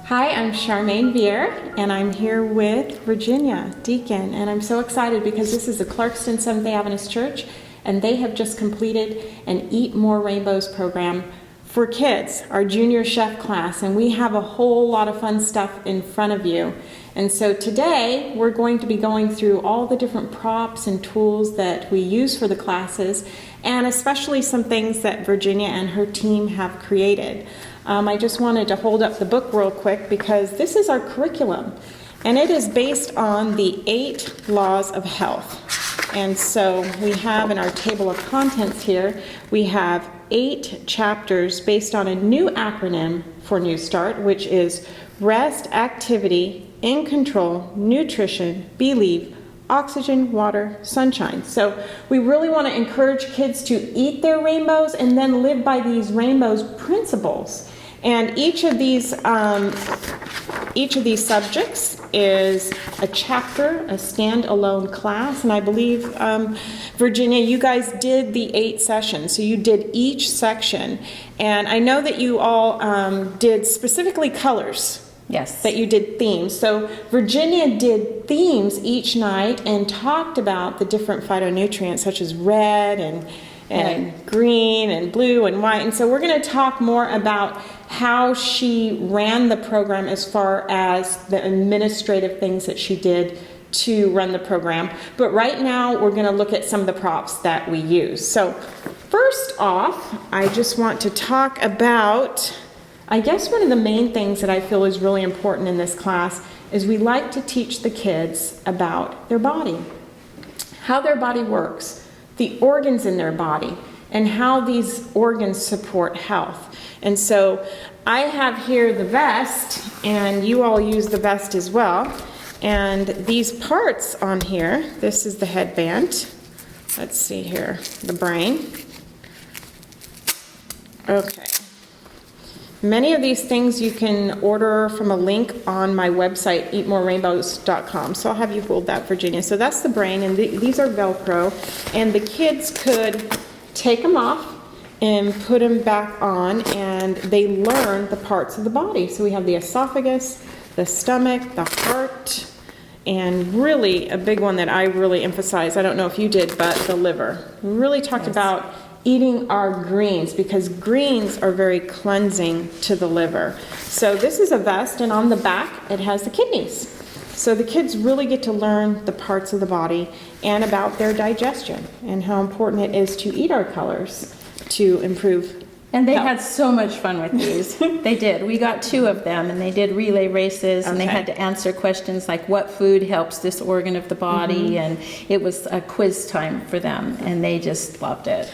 Hi, I'm Charmaine Vier, and I'm here with Virginia Deacon, and I'm so excited because this is the Clarkston Seventh-day Adventist Church, and they have just completed an Eat More Rainbows program for kids, our junior chef class, and we have a whole lot of fun stuff in front of you. And so today we're going to be going through all the different props and tools that we use for the classes, and especially some things that Virginia and her team have created. I just wanted to hold up the book real quick because this is our curriculum, and it is based on the 8 laws of health. And so we have in our table of contents here, we have 8 chapters based on a new acronym for New Start, which is rest, activity, in control, nutrition, believe, oxygen, water, sunshine. So we really want to encourage kids to eat their rainbows and then live by these rainbows principles. And each of these subjects is a chapter, a standalone class, and I believe, Virginia, you guys did the 8 sessions, so you did each section. And I know that you all did specifically colors. Yes. That you did themes. So Virginia did themes each night and talked about the different phytonutrients such as red and green and blue and white. And so we're going to talk more about how she ran the program as far as the administrative things that she did to run the program. But right now we're going to look at some of the props that we use. So first off, I just want to talk about, I guess one of the main things that I feel is really important in this class is we like to teach the kids about their body, how their body works, the organs in their body, and how these organs support health. And so I have here the vest, and you all use the vest as well. And these parts on here, this is the headband. Let's see here, the brain. Okay. Many of these things you can order from a link on my website, eatmorerainbows.com. So I'll have you hold that, Virginia. So that's the brain, and these are Velcro. And the kids could take them off and put them back on, and they learn the parts of the body. So we have the esophagus, the stomach, the heart, and really a big one that I really emphasize, I don't know if you did, but the liver. We really talked about eating our greens because greens are very cleansing to the liver. So this is a vest, and on the back it has the kidneys. So the kids really get to learn the parts of the body and about their digestion and how important it is to eat our colors to improve. And they had so much fun with these. They did. We got 2 of them, and they did relay races, and they had to answer questions like what food helps this organ of the body, and it was a quiz time for them, and they just loved it.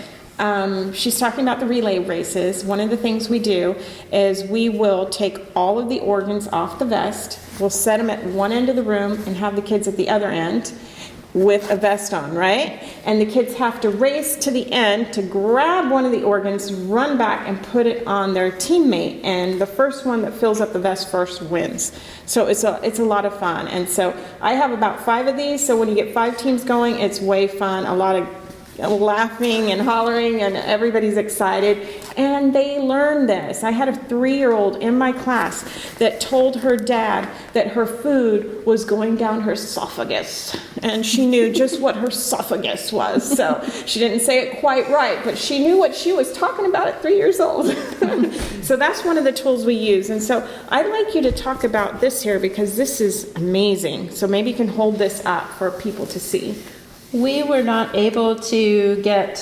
She's talking about the relay races. One of the things we do is we will take all of the organs off the vest. We'll set them at one end of the room and have the kids at the other end with a vest on, right? And the kids have to race to the end to grab one of the organs, run back, and put it on their teammate. And the first one that fills up the vest first wins. So it's a lot of fun. And so I have about 5 of these. So when you get 5 teams going, it's way fun. A lot of laughing and hollering, and everybody's excited, and they learn this. I had a 3-year-old in my class that told her dad that her food was going down her esophagus, and she knew just what her esophagus was. So she didn't say it quite right, but she knew what she was talking about at 3 years old. So that's one of the tools we use. And so I'd like you to talk about this here because this is amazing. So maybe you can hold this up for people to see. We were not able to get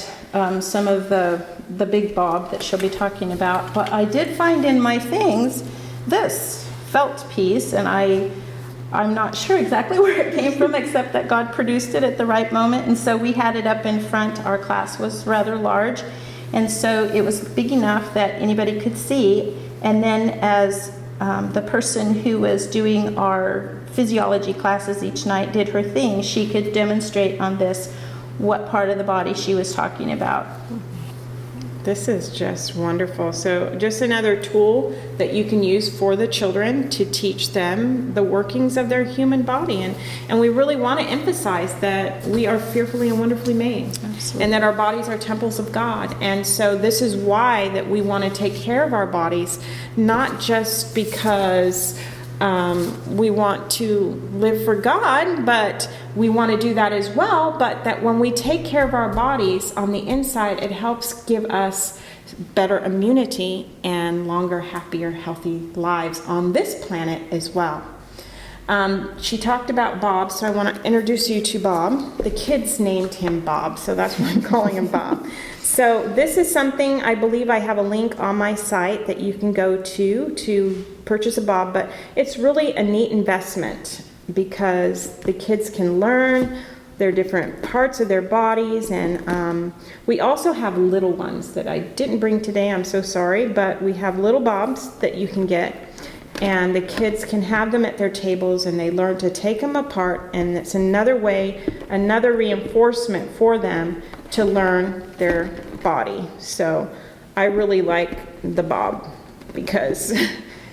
some of the big bob that she'll be talking about, but I did find in my things this felt piece, and I'm not sure exactly where it came from except that God produced it at the right moment, and so we had it up in front. Our class was rather large, and so it was big enough that anybody could see, and then as the person who was doing our physiology classes each night did her thing, she could demonstrate on this what part of the body she was talking about. This is just wonderful. So just another tool that you can use for the children to teach them the workings of their human body. And we really want to emphasize that we are fearfully and wonderfully made. Absolutely. And that our bodies are temples of God. And so this is why that we want to take care of our bodies, not just because we want to live for God, but we want to do that as well. But that when we take care of our bodies on the inside, it helps give us better immunity and longer, happier, healthy lives on this planet as well. She talked about Bob, so I want to introduce you to Bob. The kids named him Bob, so that's why I'm calling him Bob. So this is something, I believe I have a link on my site that you can go to purchase a Bob, but it's really a neat investment because the kids can learn their different parts of their bodies, and we also have little ones that I didn't bring today, I'm so sorry, but we have little Bobs that you can get, and the kids can have them at their tables and they learn to take them apart, and it's another way, another reinforcement for them to learn their body. So I really like the Bob because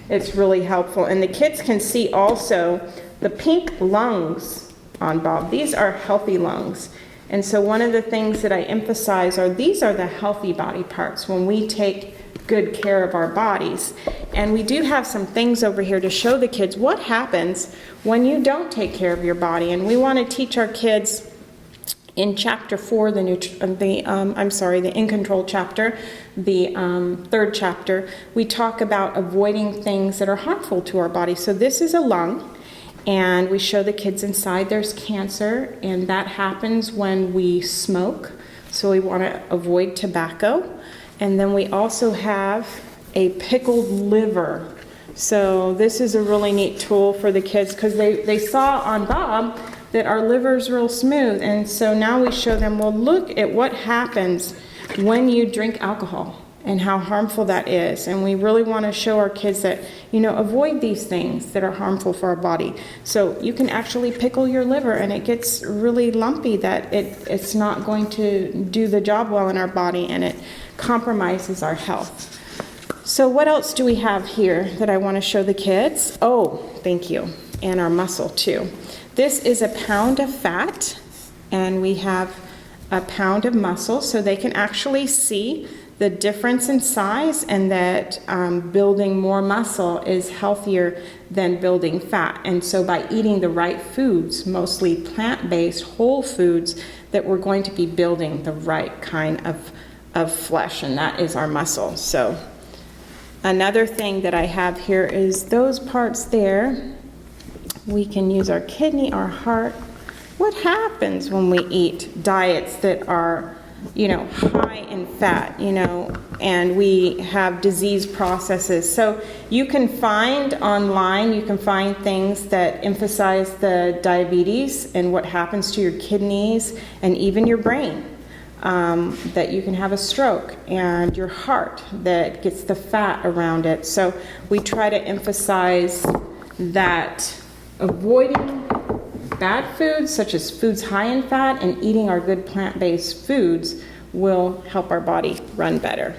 it's really helpful. And the kids can see also the pink lungs on Bob. These are healthy lungs. And so one of the things that I emphasize are these are the healthy body parts when we take good care of our bodies. And we do have some things over here to show the kids what happens when you don't take care of your body. And we want to teach our kids in chapter 4, the In Control chapter, the third chapter, we talk about avoiding things that are harmful to our body. So this is a lung, and we show the kids inside there's cancer, and that happens when we smoke. So we want to avoid tobacco. And then we also have a pickled liver. So this is a really neat tool for the kids because they saw on Bob that our liver's real smooth. And so now we show them, well, look at what happens when you drink alcohol and how harmful that is. And we really want to show our kids that, avoid these things that are harmful for our body. So you can actually pickle your liver and it gets really lumpy, that it's not going to do the job well in our body, and it compromises our health. So what else do we have here that I want to show the kids? Oh, thank you. And our muscle too. This is a pound of fat, and we have a pound of muscle, so they can actually see the difference in size, and that building more muscle is healthier than building fat. And so by eating the right foods, mostly plant-based whole foods, that we're going to be building the right kind of flesh, and that is our muscle. So another thing that I have here is those parts there. We can use our kidney, our heart. What happens when we eat diets that are, high in fat, and we have disease processes? So you can find online, you can find things that emphasize the diabetes and what happens to your kidneys and even your brain. That you can have a stroke, and your heart that gets the fat around it. So we try to emphasize that avoiding bad foods, such as foods high in fat, and eating our good plant-based foods will help our body run better.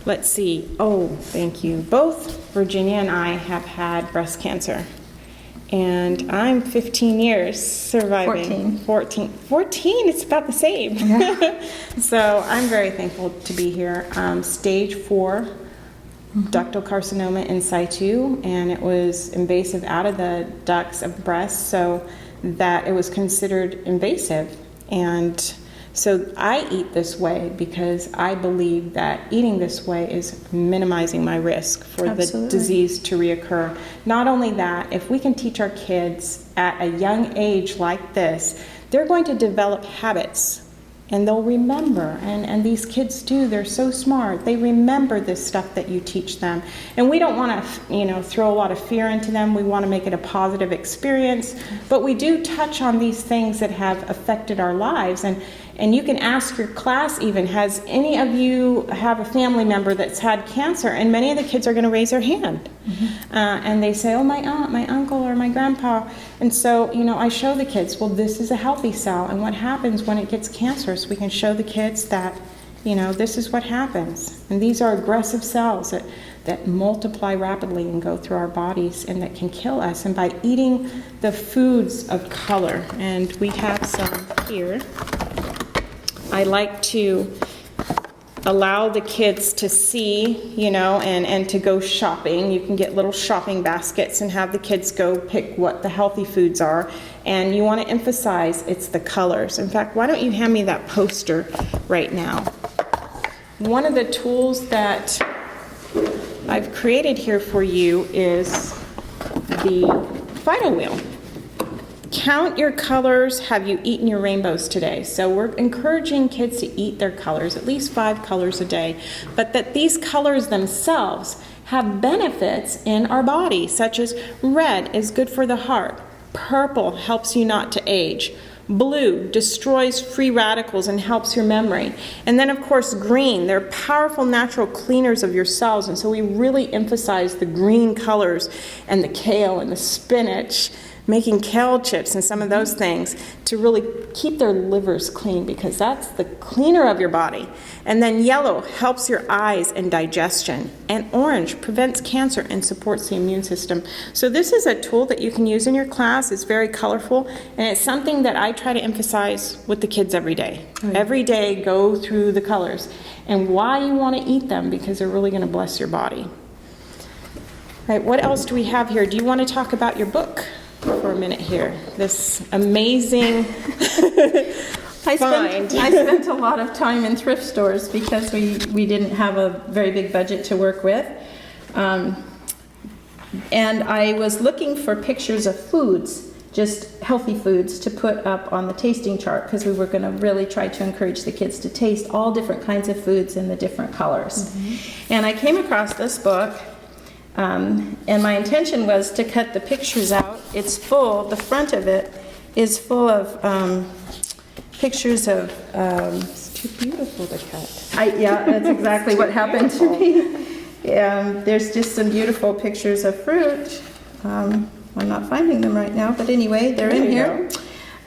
Let's see. Oh, thank you. Both Virginia and I have had breast cancer. And I'm 15 years surviving. 14, it's about the same. Yeah. So I'm very thankful to be here. Stage 4 ductal carcinoma in situ, and it was invasive out of the ducts of breast, so that it was considered invasive. And so I eat this way because I believe that eating this way is minimizing my risk for the disease to reoccur. Not only that, if we can teach our kids at a young age like this, they're going to develop habits, and they'll remember, and these kids do, they're so smart. They remember this stuff that you teach them. And we don't want to, throw a lot of fear into them. We want to make it a positive experience. But we do touch on these things that have affected our lives. And you can ask your class even, has any of you have a family member that's had cancer? And many of the kids are going to raise their hand. Mm-hmm. And they say, oh, my aunt, my uncle, or my grandpa. And so, I show the kids, well, this is a healthy cell. And what happens when it gets cancerous? We can show the kids that this is what happens. And these are aggressive cells that multiply rapidly and go through our bodies and that can kill us. And by eating the foods of color, and we have some here, I like to allow the kids to see, and to go shopping. You can get little shopping baskets and have the kids go pick what the healthy foods are. And you want to emphasize it's the colors. In fact, why don't you hand me that poster right now? One of the tools that I've created here for you is the Vital Wheel. Count your colors. Have you eaten your rainbows today? So we're encouraging kids to eat their colors, at least 5 colors a day, but that these colors themselves have benefits in our body, such as red is good for the heart, purple helps you not to age, blue destroys free radicals and helps your memory. And then, of course, green. They're powerful natural cleaners of your cells. And so we really emphasize the green colors and the kale and the spinach, making kale chips and some of those things to really keep their livers clean, because that's the cleaner of your body. And then yellow helps your eyes and digestion. And orange prevents cancer and supports the immune system. So this is a tool that you can use in your class. It's very colorful, and it's something that I try to emphasize with the kids every day. Right. Every day, go through the colors and why you want to eat them, because they're really going to bless your body. Right, what else do we have here? Do you want to talk about your book for a minute here? This amazing I spent a lot of time in thrift stores because we didn't have a very big budget to work with. And I was looking for pictures of foods, just healthy foods, to put up on the tasting chart, because we were going to really try to encourage the kids to taste all different kinds of foods in the different colors. Mm-hmm. And I came across this book. And my intention was to cut the pictures out. It's full, the front of it is full of pictures of... it's too beautiful to cut. Yeah, that's exactly what happened to me. There's just some beautiful pictures of fruit. I'm not finding them right now, but anyway, they're in here.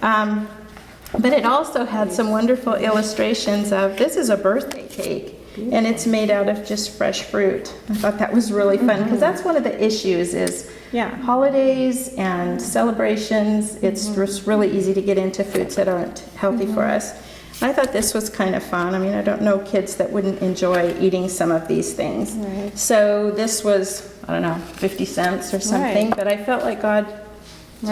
But it also had some wonderful illustrations of, this is a birthday cake. Beautiful. And it's made out of just fresh fruit. I thought that was really fun, because that's one of the issues is holidays and celebrations. It's just really easy to get into foods that aren't healthy for us. I thought this was kind of fun. I mean, I don't know kids that wouldn't enjoy eating some of these things. Right. So this was, I don't know, 50 cents or something, but I felt like God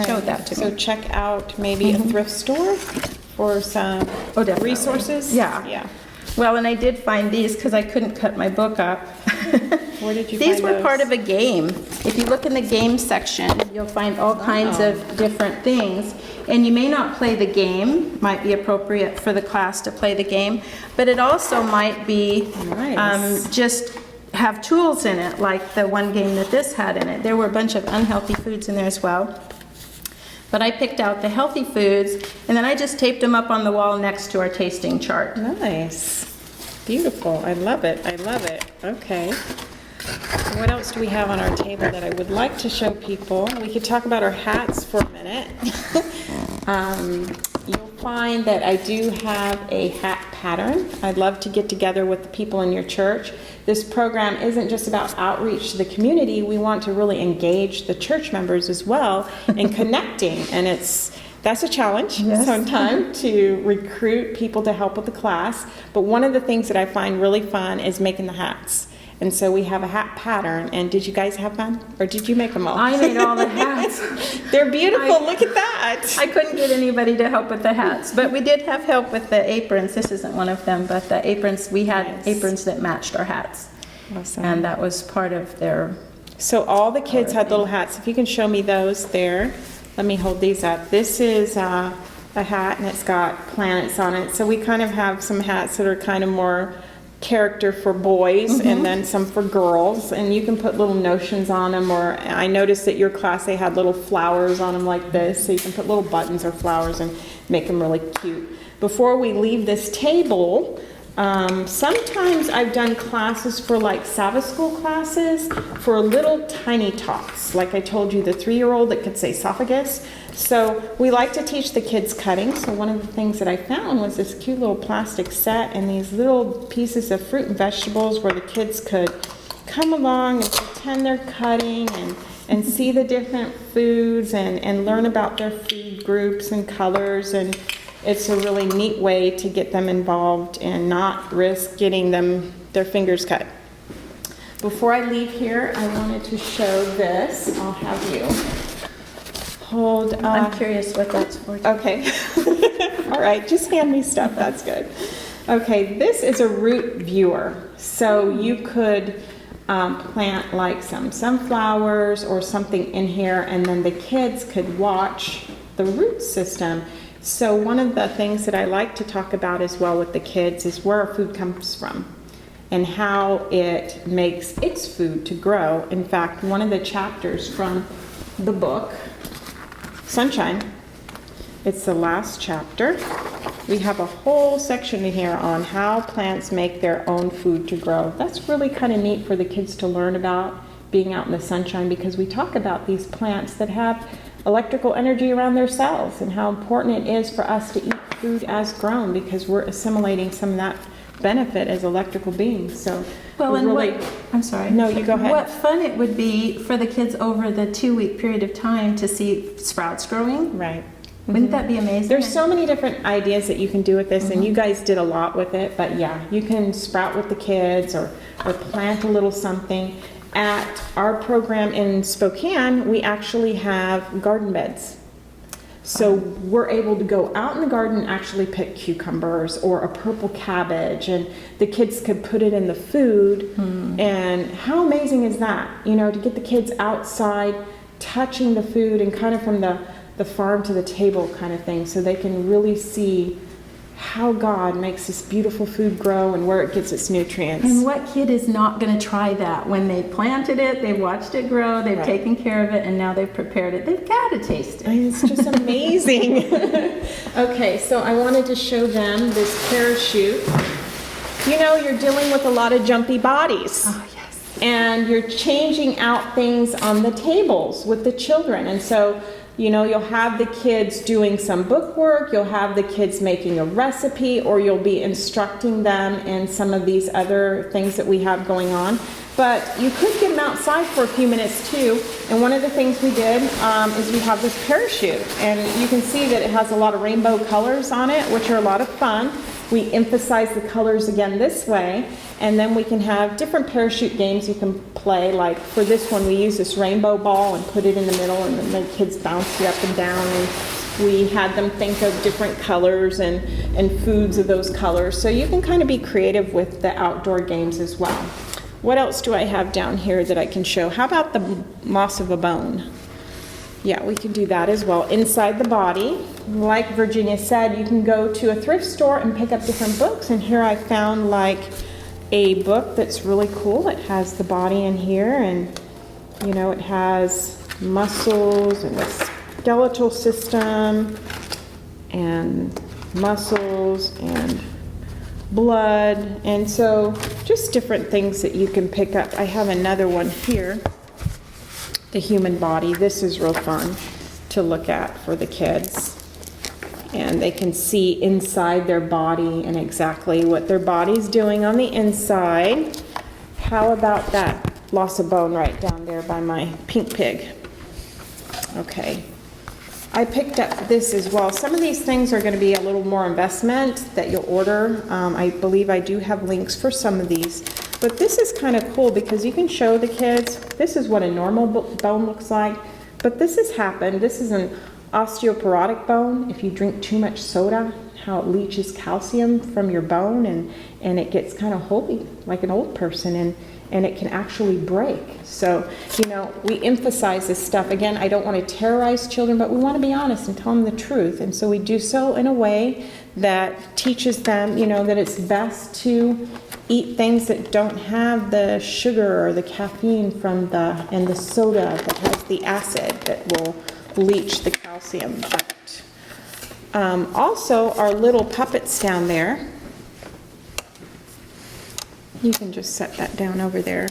showed that to me. So check out maybe a thrift store for some resources. Yeah. Well, and I did find these because I couldn't cut my book up. Where did you These find were those? part of a game. If you look in the game section, you'll find all kinds of different things. And you may not play the game. Might be appropriate for the class to play the game. But it also might be just have tools in it, like the one game that this had in it. There were a bunch of unhealthy foods in there as well. But I picked out the healthy foods, and then I just taped them up on the wall next to our tasting chart. Nice. Beautiful. I love it. I love it. Okay. What else do we have on our table that I would like to show people? We could talk about our hats for a minute. You'll find that I do have a hat pattern. I'd love to get together with the people in your church. This program isn't just about outreach to the community. We want to really engage the church members as well in connecting. And that's a challenge sometimes to recruit people to help with the class. But one of the things that I find really fun is making the hats. And so we have a hat pattern. And did you guys have fun? Or did you make them all? I made all the hats. They're beautiful. Look at that. I couldn't get anybody to help with the hats. But we did have help with the aprons. This isn't one of them, but the aprons, we had aprons that matched our hats. Awesome. And that was part of their... So all the kids had little hats. If you can show me those there. Let me hold these up. This is a hat, and it's got planets on it. So we kind of have some hats that are kind of more character for boys and then some for girls, and you can put little notions on them. Or I noticed that your class, they had little flowers on them like this, so you can put little buttons or flowers and make them really cute. Before we leave this table, sometimes I've done classes for like Sabbath school classes for little tiny tots. Like I told you, the 3-year-old that could say esophagus, So we like to teach the kids cutting. So one of the things that I found was this cute little plastic set and these little pieces of fruit and vegetables where the kids could come along and pretend they're cutting and see the different foods and learn about their food groups and colors. And it's a really neat way to get them involved and not risk getting their fingers cut. Before I leave here, I wanted to show this. I'll have you hold. I'm curious what that's for. Okay. All right, just hand me stuff. That's good. Okay, this is a root viewer. So you could plant like some sunflowers or something in here, and then the kids could watch the root system. So one of the things that I like to talk about as well with the kids is where our food comes from and how it makes its food to grow. In fact, one of the chapters from the book, Sunshine, it's the last chapter. We have a whole section in here on how plants make their own food to grow. That's really kind of neat for the kids to learn about being out in the sunshine, because we talk about these plants that have electrical energy around their cells and how important it is for us to eat food as grown, because we're assimilating some of that benefit as electrical beings. So Well, and really, I'm sorry. No, you go ahead. What fun it would be for the kids over the 2-week period of time to see sprouts growing. right. Wouldn't that be amazing? There's so many different ideas that you can do with this, and you guys did a lot with it, but yeah, you can sprout with the kids or plant a little something. At our program in Spokane, we actually have garden beds. So we're able to go out in the garden and actually pick cucumbers or a purple cabbage, and the kids could put it in the food. And how amazing is that? You know, to get the kids outside, touching the food, and kind of from the farm to the table kind of thing, so they can really see how God makes this beautiful food grow and where it gets its nutrients. And what kid is not going to try that? When they planted it, they watched it grow, they've taken care of it, and now they've prepared it. They've got to taste it. It's just amazing. Okay, so I wanted to show them this parachute. You know, you're dealing with a lot of jumpy bodies. Oh, yes. And you're changing out things on the tables with the children. And so, you know, you'll have the kids doing some book work, you'll have the kids making a recipe, or you'll be instructing them in some of these other things that we have going on. But you could get them outside for a few minutes too. And one of the things we did is we have this parachute. And you can see that it has a lot of rainbow colors on it, which are a lot of fun. We emphasize the colors again this way. And then we can have different parachute games you can play. Like for this one, we use this rainbow ball and put it in the middle, and then the kids bounce you up and down. And we had them think of different colors and foods of those colors. So you can kind of be creative with the outdoor games as well. What else do I have down here that I can show? How about the moss of a bone? Yeah, we can do that as well. Inside the body, like Virginia said, you can go to a thrift store and pick up different books. And here I found like a book that's really cool. It has the body in here, and you know, it has muscles and the skeletal system and muscles and blood, and so just different things that you can pick up. I have another one here, the human body. This is real fun to look at for the kids, and they can see inside their body and exactly what their body's doing on the inside. How about that loss of bone right down there by my pink pig? Okay, I picked up this as well. Some of these things are going to be a little more investment that you'll order. I believe I do have links for some of these. But this is kind of cool because you can show the kids, this is what a normal bone looks like. But this has happened. This is an osteoporotic bone. If you drink too much soda, how it leaches calcium from your bone, and it gets kind of holy like an old person, and it can actually break. So, you know, we emphasize this stuff. Again, I don't want to terrorize children, but we want to be honest and tell them the truth. And so we do so in a way that teaches them, you know, that it's best to eat things that don't have the sugar or the caffeine and the soda that has the acid that will leach the calcium out. Also, our little puppets down there, you can just set that down over there.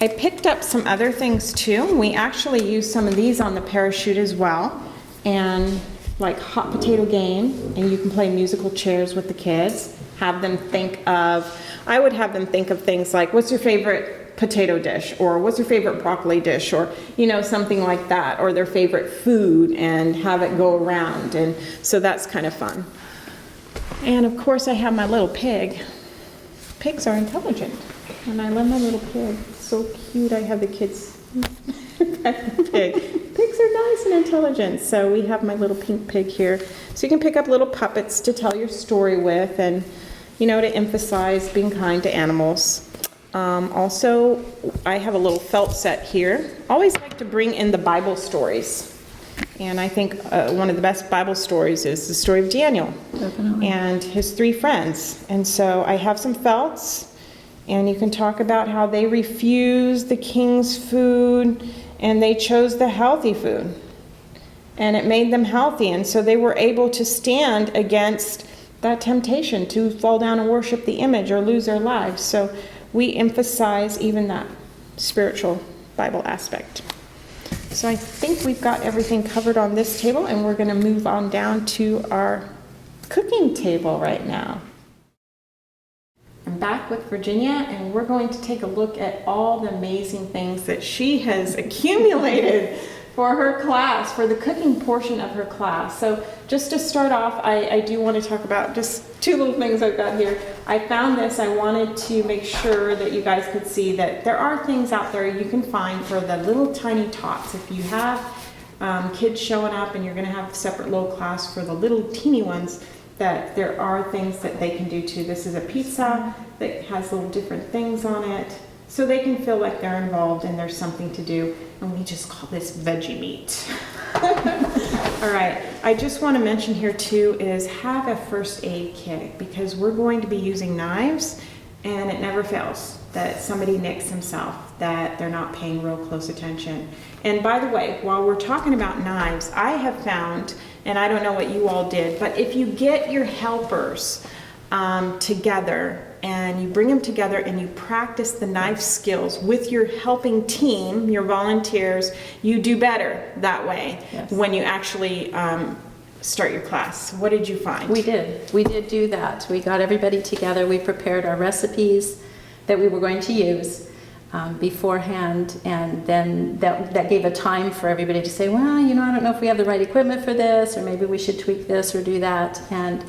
I picked up some other things too. We actually use some of these on the parachute as well. And like hot potato game, and you can play musical chairs with the kids. Have them think of, I would have them think of things like, what's your favorite potato dish? Or what's your favorite broccoli dish? Or, something like that. Or their favorite food, and have it go around. And so that's kind of fun. And of course I have my little pig. Pigs are intelligent. And I love my little pig. It's so cute. I have the kids pet the pig. Pigs are nice and intelligent. So we have my little pink pig here. So you can pick up little puppets to tell your story with, and to emphasize being kind to animals. Also, I have a little felt set here. Always like to bring in the Bible stories. And I think one of the best Bible stories is the story of Daniel. Definitely. And his 3 friends. And so I have some felts. And you can talk about how they refused the king's food and they chose the healthy food. And it made them healthy. And so they were able to stand against that temptation to fall down and worship the image or lose their lives. So we emphasize even that spiritual Bible aspect. So I think we've got everything covered on this table, and we're going to move on down to our cooking table right now. I'm back with Virginia, and we're going to take a look at all the amazing things that she has accumulated for her class, for the cooking portion of her class. So just to start off, I do want to talk about just 2 little things I've got here. I found this. I wanted to make sure that you guys could see that there are things out there you can find for the little tiny tots. If you have kids showing up and you're going to have a separate little class for the little teeny ones, that there are things that they can do too. This is a pizza that has little different things on it, so they can feel like they're involved and there's something to do. And we just call this veggie meat. All right, I just want to mention here too is have a first aid kit, because we're going to be using knives, and it never fails that somebody nicks himself, that they're not paying real close attention. And by the way, while we're talking about knives, I have found, and I don't know what you all did, but if you get your helpers together and you bring them together and you practice the knife skills with your helping team, your volunteers, you do better that way. Yes. When you actually start your class. What did you find? We did do that. We got everybody together. We prepared our recipes that we were going to use beforehand, and then that gave a time for everybody to say, well, I don't know if we have the right equipment for this, or maybe we should tweak this or do that, and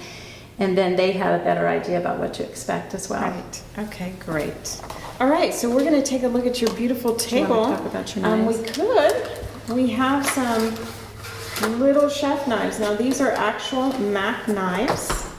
then they had a better idea about what to expect as well. Right. Okay, great. All right, so we're going to take a look at your beautiful table. Do you want to talk about your knives? We could. We have some little chef knives. Now, these are actual Mac knives,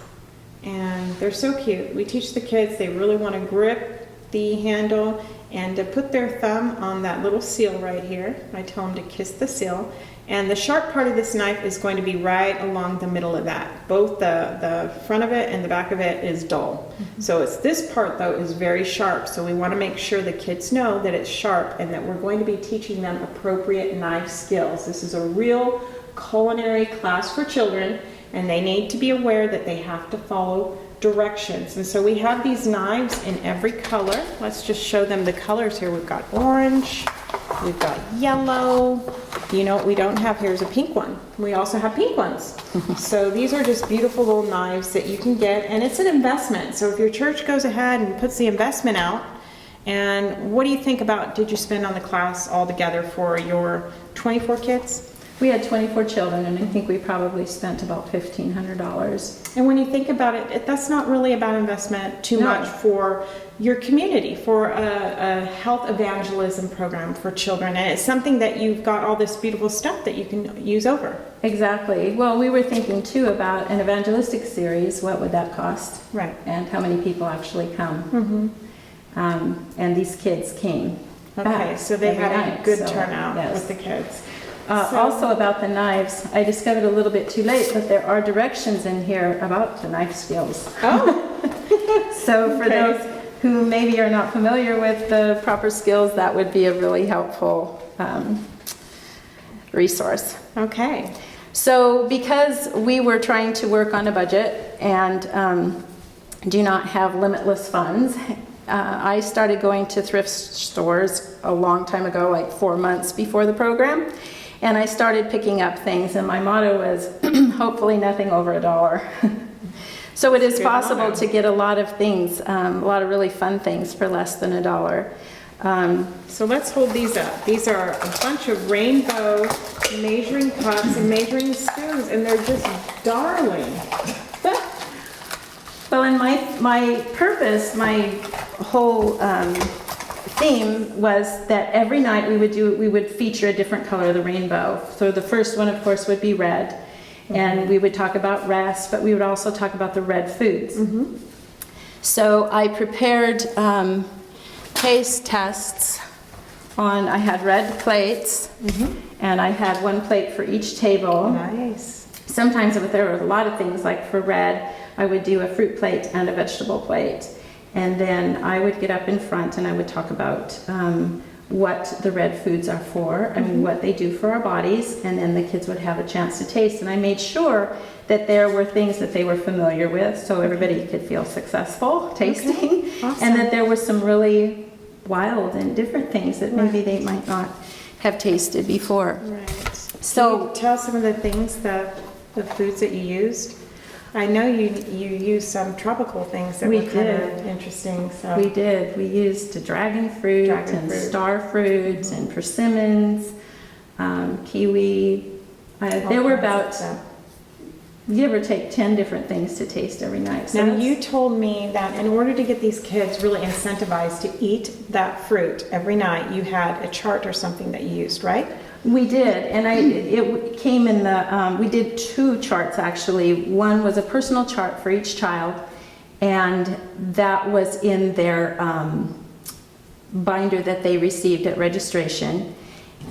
and they're so cute. We teach the kids, they really want to grip the handle and to put their thumb on that little seal right here. I tell them to kiss the seal. And the sharp part of this knife is going to be right along the middle of that. Both the front of it and the back of it is dull. Mm-hmm. So it's this part, though, is very sharp. So we want to make sure the kids know that it's sharp and that we're going to be teaching them appropriate knife skills. This is a real culinary class for children, and they need to be aware that they have to follow directions. And so we have these knives in every color. Let's just show them the colors here. We've got orange, we've got yellow. You know what we don't have here is a pink one. We also have pink ones. So these are just beautiful little knives that you can get, and it's an investment. So if your church goes ahead and puts the investment out, and what do you think about, did you spend on the class altogether for your 24 kids? We had 24 children, and I think we probably spent about $1,500. And when you think about it, that's not really about investment too much for your community, for a health evangelism program for children. And it's something that you've got all this beautiful stuff that you can use over. Exactly. Well, we were thinking too about an evangelistic series. What would that cost? Right. And how many people actually come? Mm-hmm. And these kids came. Okay, so they had a good turnout with the kids. Also about the knives, I discovered a little bit too late, but there are directions in here about the knife skills. Oh! So for those who maybe are not familiar with the proper skills, that would be a really helpful resource. Okay. So because we were trying to work on a budget and do not have limitless funds, I started going to thrift stores a long time ago, like 4 months before the program. And I started picking up things, and my motto was, hopefully nothing over $1. So it is possible to get a lot of things, a lot of really fun things for less than $1. So let's hold these up. These are a bunch of rainbow measuring cups and measuring spoons, and they're just darling. Well, and my purpose, my whole theme was that every night we would feature a different color of the rainbow. So the first one, of course, would be red, and we would talk about rest, but we would also talk about the red foods. So I prepared taste tests on, I had red plates, and I had one plate for each table. Nice. Sometimes if there were a lot of things, like for red, I would do a fruit plate and a vegetable plate. And then I would get up in front and I would talk about what the red foods are for, I mean, what they do for our bodies, and then the kids would have a chance to taste. And I made sure that there were things that they were familiar with, so everybody could feel successful tasting, Awesome. and that there was some really wild and different things that maybe they might not have tasted before. Right. So Can you tell some of the things, the foods that you used? I know you used some tropical things that were kind of interesting. So we did. We used dragon fruit and star fruits and persimmons, kiwi. There were about, give or take, 10 different things to taste every night. So now you told me that in order to get these kids really incentivized to eat that fruit every night, you had a chart or something that you used, right? We did, and it came in the, we did 2 charts actually. One was a personal chart for each child, and that was in their binder that they received at registration.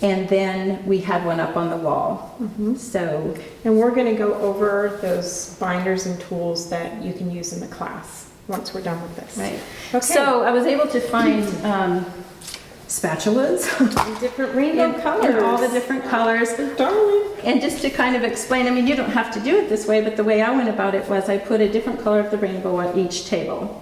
And then we had one up on the wall. So, and we're going to go over those binders and tools that you can use in the class once we're done with this. right. Okay. So I was able to find spatulas. Different rainbow colors. In all the different colors. Darling. And just to kind of explain, I mean, you don't have to do it this way, but the way I went about it was I put a different color of the rainbow on each table.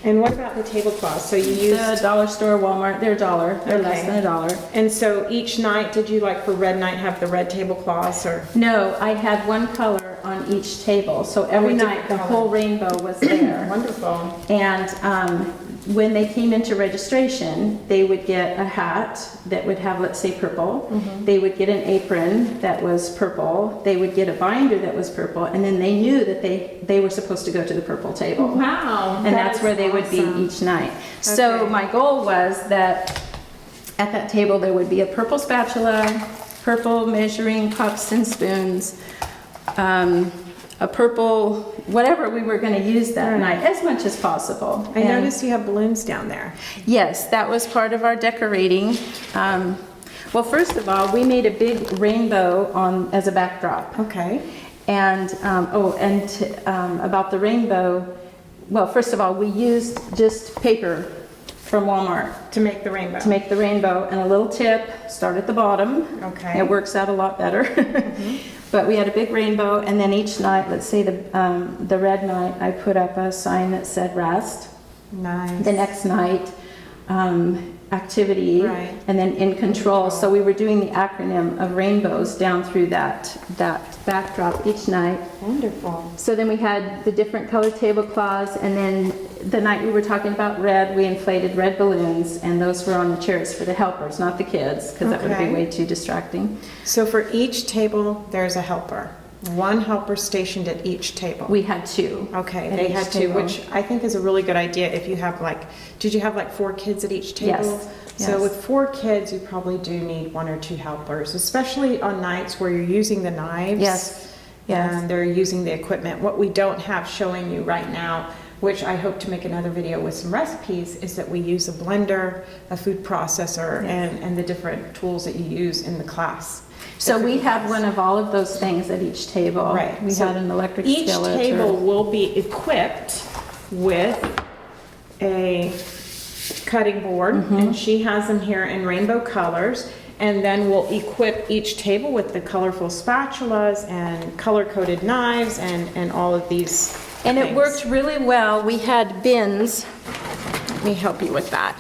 And what about the tablecloths? So you used The dollar store, Walmart, they're $1. They're less Okay. than $1. And so each night, did you, like for red night, have the red tablecloths or? No, I had one color on each table, so every a night different the color. whole rainbow was there. Wonderful. And when they came into registration, they would get a hat that would have, let's say, purple. They would get an apron that was purple. They would get a binder that was purple, and then they knew that they were supposed to go to the purple table. Wow. And that's where they would be each night. So Okay. my goal was that at that table there would be a purple spatula, purple measuring cups and spoons, a purple, whatever we were going to use that night, as much as possible. I And noticed you have balloons down there. yes, that was part of our decorating. Well, first of all, we made a big rainbow as a backdrop. Okay. And, about the rainbow, well, first of all, we used just paper from Walmart To make the rainbow. to make the rainbow, and a little tip, start at the bottom. Okay. It works out a lot better. But we had a big rainbow, and then each night, let's say the red night, I put up a sign that said rest. Nice. The next night, activity, Right. and then in control. So we were doing the acronym of rainbows down through that backdrop each night. Wonderful. So then we had the different colored tablecloths, and then the night we were talking about red, we inflated red balloons, and those were on the chairs for the helpers, not the kids, because that would be Okay. way too distracting. So for each table, there's a helper. One helper stationed at each table. We had 2. Okay, at they each had 2, table. which I think is a really good idea if you have did you have 4 kids at each table? Yes, So yes. with 4 kids, you probably do need 1 or 2 helpers, especially on nights where you're using the knives. Yes, yes. And they're using the equipment. What we don't have showing you right now, which I hope to make another video with some recipes, is that we use a blender, a food processor, and the different tools that you use in the class. So we have one of all of those things at each table. Right. We So had an electric Each skillet. table will be equipped with a cutting board, and she has them here in rainbow colors. And then we'll equip each table with the colorful spatulas and color-coded knives and all of these And it things. worked really well. We had bins. Let me help you with that.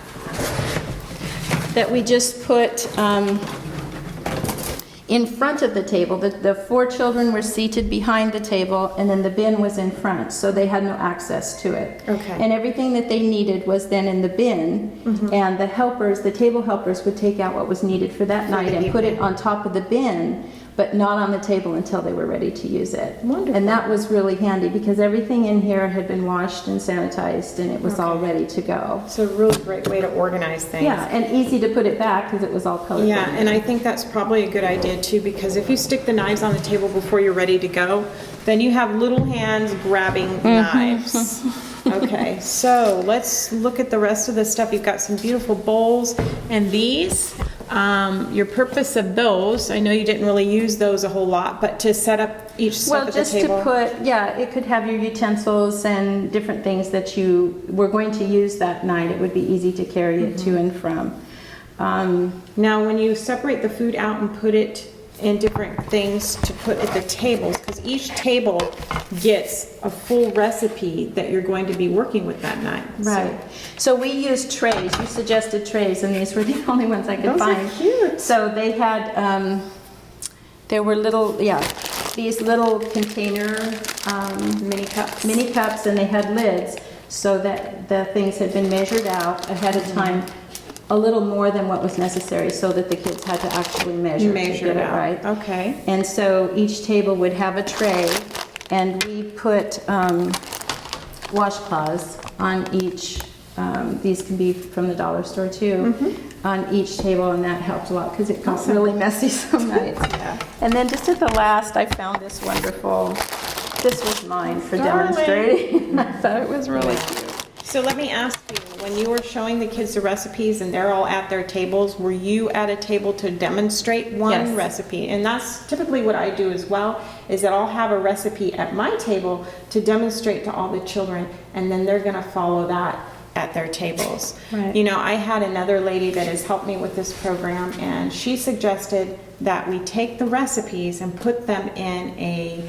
that we just put in front of the table. The 4 children were seated behind the table, and then the bin was in front, so they had no access to it. Okay. And everything that they needed was then in the bin, and the helpers, the table helpers, would take out what was needed for that night and put it on top of the bin, but not on the table until they were ready to use it. Wonderful. And that was really handy because everything in here had been washed and sanitized, and it was all ready to go. So a really great way to organize things. Yeah, and easy to put it back because it was all colorful. Yeah, and I think that's probably a good idea too, because if you stick the knives on the table before you're ready to go, then you have little hands grabbing knives. Okay, so let's look at the rest of the stuff. You've got some beautiful bowls, and these, your purpose of those, I know you didn't really use those a whole lot, but to set up each stuff at the table. Well, just to put, yeah, it could have your utensils and different things that you were going to use that night. It would be easy to carry it to and from. Now, when you separate the food out and put it in different things to put at the tables, because each table gets a full recipe that you're going to be working with that night. Right. So we used trays. You suggested trays, and these were the only ones I could Those find. are cute. So they had, there were little, these little container Mini cups. mini cups, and they had lids so that the things had been measured out ahead of time, a little more than what was necessary, so that the kids had to actually measure to get it right. Okay. And so each table would have a tray, and we put washcloths on each. These can be from the dollar store too, on each table, and that helped a lot because it got really messy some nights. Yeah. And then just at the last, I found this wonderful. This was mine for Darling. demonstrating. I thought it was really cute. So let me ask you, when you were showing the kids the recipes and they're all at their tables, were you at a table to demonstrate one Yes. recipe? And that's typically what I do as well, is that I'll have a recipe at my table to demonstrate to all the children, and then they're gonna follow that at their tables. Right. You know, I had another lady that has helped me with this program, and she suggested that we take the recipes and put them in a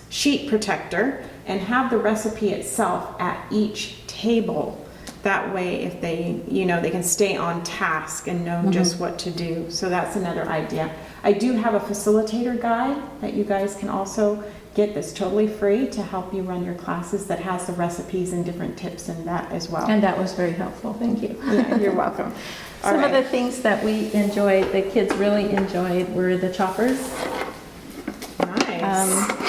sheet protector and have the recipe itself at each table. That way, if they, they can stay on task and know just what to do. So that's another idea. I do have a facilitator guide that you guys can also get that's totally free to help you run your classes, that has the recipes and different tips in that as well. And that was very helpful. Thank you. Yeah, you're welcome. All Some right. of the things that we enjoyed, the kids really enjoyed, were the choppers. Nice.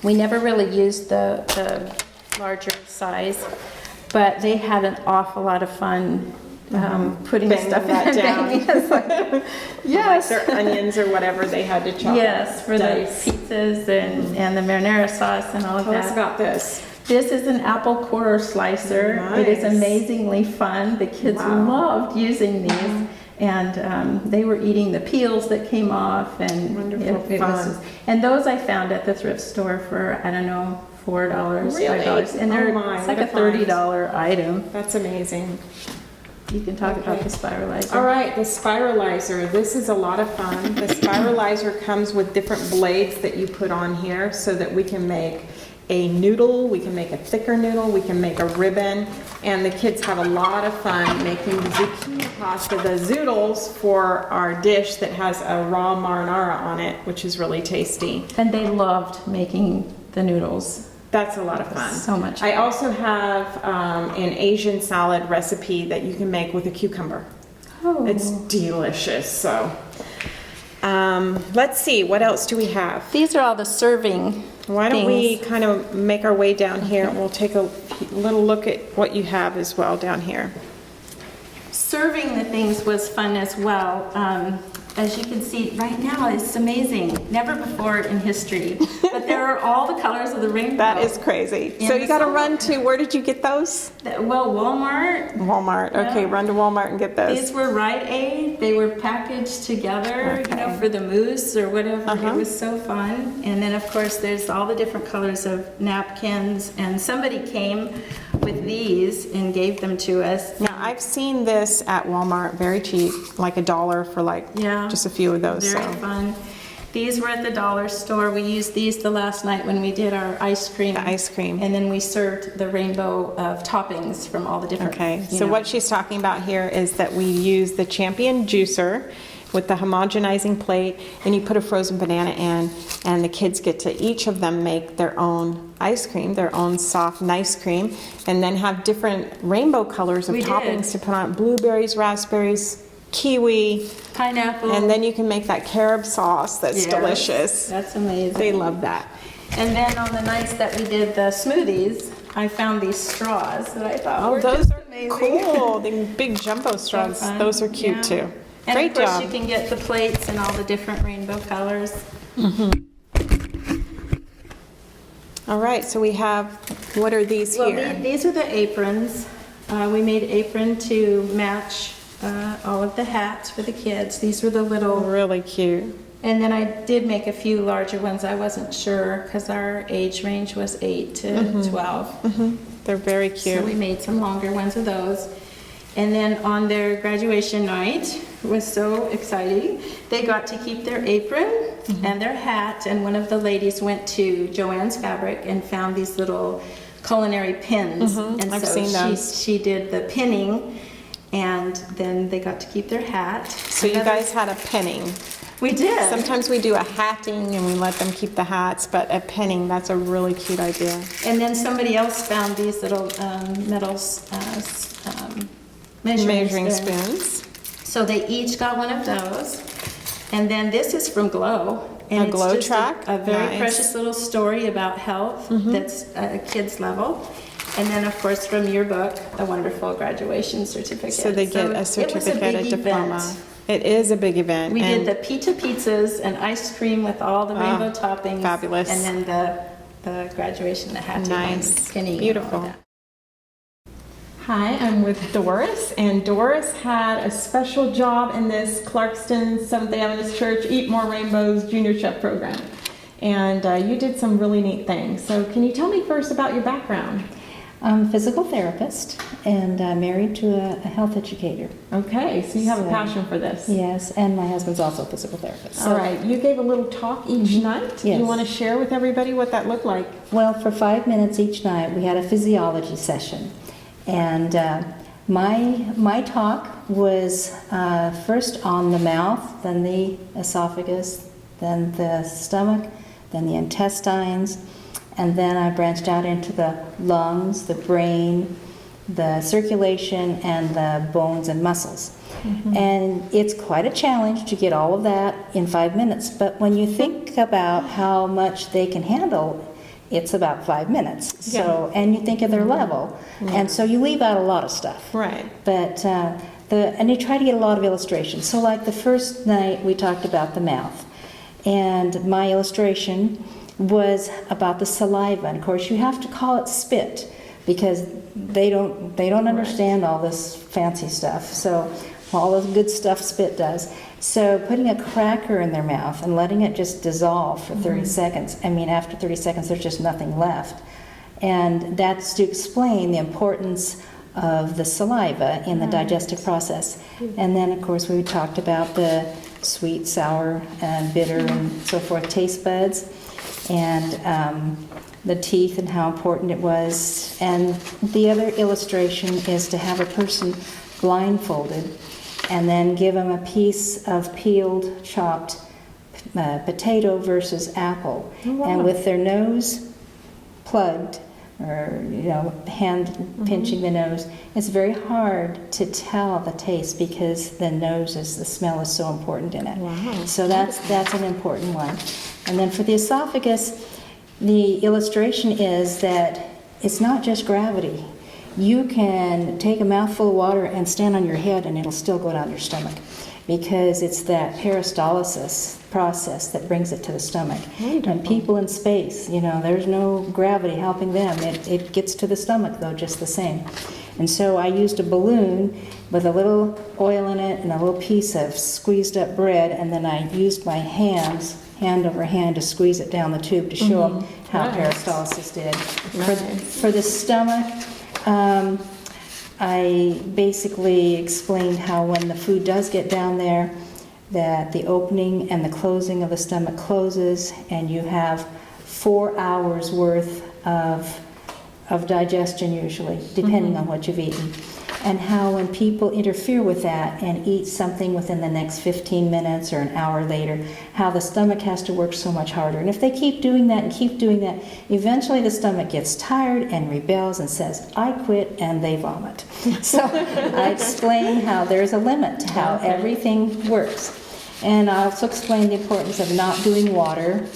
We never really used the larger size, but they had an awful lot of fun putting Banging stuff that in down. and banging. It's like, yes. Like their onions or whatever they had to chop. Yes, for dice. the pizzas and the marinara sauce and all of Tell us that. about this. This is an apple core slicer. It is Nice. amazingly fun. The kids Wow. loved using these. And they were eating the peels that came off, and Wonderful it was fun. and those I found at the thrift store for, I don't know, $4, Really? $5, and they're Oh my, it's like what a a find. $30 item. That's amazing. You can talk about Okay. the spiralizer. All right, the spiralizer. This is a lot of fun. The spiralizer comes with different blades that you put on here so that we can make a noodle, we can make a thicker noodle, we can make a ribbon, and the kids have a lot of fun making the zucchini pasta, the zoodles, for our dish that has a raw marinara on it, which is really tasty. And they loved making the noodles. That's a lot of fun. So much I fun. also have an Asian salad recipe that you can make with a cucumber. Oh. It's delicious. So let's see, what else do we have? These are all the serving Why don't we things. kind of make our way down here, and we'll take a little look at what you have as well down here. Serving the things was fun as well. As you can see right now, it's amazing. Never before in history. But there are all the colors of the rainbow. That is crazy. So you got to run to, where did you get those? Well, Walmart. Walmart. Okay, Yeah. run to Walmart and get those. These were Rite Aid. They were packaged together, for the mousse or whatever. It was so fun. And then, of course, there's all the different colors of napkins. And somebody came with these and gave them to us. Now, I've seen this at Walmart, very cheap, like $1 for Yeah. just a few of those. Very So. fun. These were at the dollar store. We used these the last night when we did our ice cream. The ice cream. And then we served the rainbow of toppings from all the different. Okay, so what she's talking about here is that we use the Champion juicer with the homogenizing plate, and you put a frozen banana in, and the kids get to each of them make their own ice cream, their own soft, nice cream, and then have different rainbow colors of We toppings did. to put on: blueberries, raspberries, kiwi, Pineapple. and then you can make that carob sauce that's Yes, delicious. That's amazing. They love that. And then on the nights that we did the smoothies, I found these straws that I thought Oh, were those just are amazing. cool. The big jumbo straws, fun. those are cute Yeah. too. And Great of course, job. you can get the plates and all the different rainbow colors. All right, so we have, what are these Well, here? these are the aprons. We made apron to match all of the hats for the kids. These were the little, Really cute. and then I did make a few larger ones. I wasn't sure because our age range was 8 to 12. They're very So we cute. made some longer ones of those. And then on their graduation night, it was so exciting. They got to keep their apron and their hat, and one of the ladies went to Joann's Fabric and found these little culinary pins. And I've so seen those. she did the pinning, and then they got to keep their hat. So you guys had a pinning. We did. Sometimes we do a hatting and we let them keep the hats, but a pinning, that's a really cute idea. And then somebody else found these little metal Measuring spoons. So they each got one of those. And then this is from Glow. And A it's Glow just track? A very Nice. precious little story about health that's at a kid's level. And then, of course, from your book, a wonderful graduation certificate. So they get a it was certificate, a big diploma. event. It is a big event. We did and the pita pizzas and ice cream with all the rainbow toppings. fabulous. And then the graduation, the hat Nice. pinning, and all Beautiful. of that. Hi, I'm with Doris, and Doris had a special job in this Clarkston Seventh-day Adventist Church Eat More Rainbows Junior Chef program. And you did some really neat things. So can you tell me first about your background? I'm a physical therapist and married to a health educator. Okay, so you have a So- passion for this. Yes, and my husband's also a physical therapist. All right, you gave a little talk each night. Do you Yes. want to share with everybody what that looked like? Well, for 5 minutes each night, we had a physiology session. And my talk was first on the mouth, then the esophagus, then the stomach, then the intestines, and then I branched out into the lungs, the brain, the circulation, and the bones and muscles. And it's quite a challenge to get all of that in 5 minutes, but when you think about how much they can handle, it's about 5 minutes. So, and you think of their level, and so you leave out a lot of stuff. Right. But and you try to get a lot of illustrations. So, like the first night, we talked about the mouth, and my illustration was about the saliva. And of course, you have to call it spit because they don't understand all this fancy stuff. So, all the good stuff spit does. So putting a cracker in their mouth and letting it just dissolve for 30 seconds. I mean, after 30 seconds, there's just nothing left. And that's to explain the importance of the saliva in the digestive process. And then, of course, we talked about the sweet, sour, and bitter, and so forth, taste buds, and the teeth and how important it was. And the other illustration is to have a person blindfolded and then give them a piece of peeled, chopped potato versus apple. And with their nose plugged, or hand pinching the nose, it's very hard to tell the taste because the smell is so important in it. Wow. So that's an important one. And then for the esophagus, the illustration is that it's not just gravity. You can take a mouthful of water and stand on your head and it'll still go down your stomach because it's that peristalsis process that brings it to the stomach. And people in space, there's no gravity helping them. It gets to the stomach though just the same. And so I used a balloon with a little oil in it and a little piece of squeezed up bread, and then I used my hands, hand over hand, to squeeze it down the tube to show them how Nice. peristalsis did. Nice. For the stomach, I basically explained how when the food does get down there, that the opening and the closing of the stomach closes, and you have 4 hours worth of digestion usually, depending on what you've eaten. And how when people interfere with that and eat something within the next 15 minutes or an hour later, how the stomach has to work so much harder. And if they keep doing that and keep doing that, eventually the stomach gets tired and rebels and says, I quit, and they vomit. So I explain how there's a limit to how everything works. And I also explain the importance of not doing water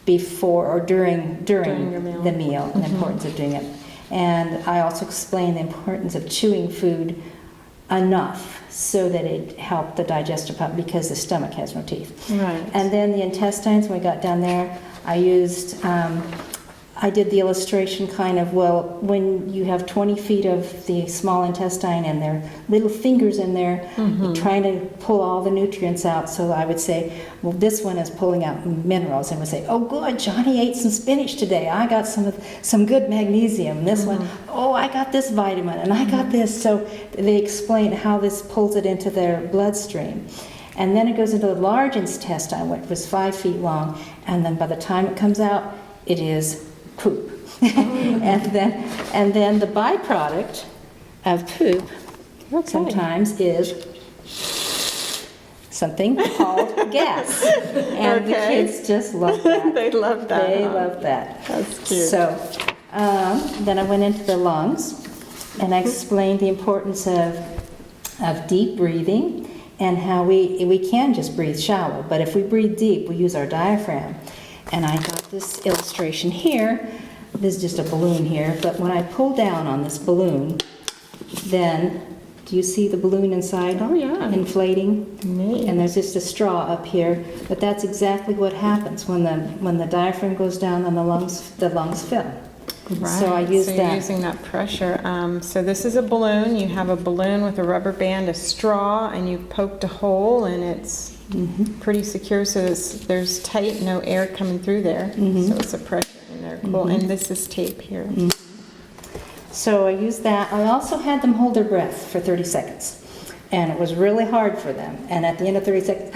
before or during your meal. the meal, and the importance of doing it. And I also explain the importance of chewing food enough so that it helped the digestive part, because the stomach has no teeth. Right. And then the intestines, when we got down there, I did the illustration kind of, well, when you have 20 feet of the small intestine and their little fingers in there trying to pull all the nutrients out. So I would say, well, this one is pulling out minerals, and would say, oh, good, Johnny ate some spinach today. I got some good magnesium. This one, oh, I got this vitamin, and I got this. So they explain how this pulls it into their bloodstream. And then it goes into the large intestine, which was 5 feet long, and then by the time it comes out, it is poop. and then the byproduct of poop sometimes is something called gas. And the kids just love that. They love that. They love that. That's cute. So then I went into the lungs, and I explained the importance of deep breathing, and how we can just breathe shallow, but if we breathe deep, we use our diaphragm. And I got this illustration here. This is just a balloon here, but when I pull down on this balloon, then do you see the balloon inside? Oh, yeah. Inflating? Neat. And there's just a straw up here, but that's exactly what happens when the diaphragm goes down and the lungs fill. Right. So I used so that. you're using that pressure. So this is a balloon. You have a balloon with a rubber band, a straw, and you poked a hole, and it's pretty secure. So there's tight, no air coming through there. So it's a pressure in there. Cool. And this is tape here. So I used that. I also had them hold their breath for 30 seconds. And it was really hard for them. And at the end of 30 seconds,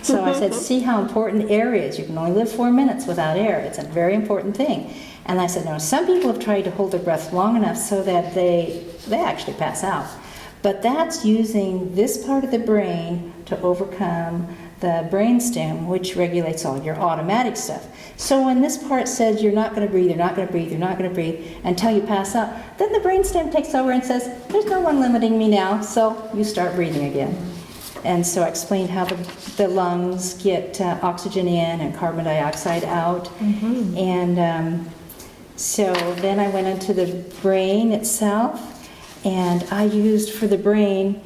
so I said, see how important air is. You can only live 4 minutes without air. It's a very important thing. And I said, no, some people have tried to hold their breath long enough so that they actually pass out. But that's using this part of the brain to overcome the brainstem, which regulates all your automatic stuff. So when this part says you're not going to breathe, you're not going to breathe, you're not going to breathe until you pass out, then the brainstem takes over and says, there's no one limiting me now, so you start breathing again. And so I explained how the lungs get oxygen in and carbon dioxide out. And so then I went into the brain itself, and I used for the brain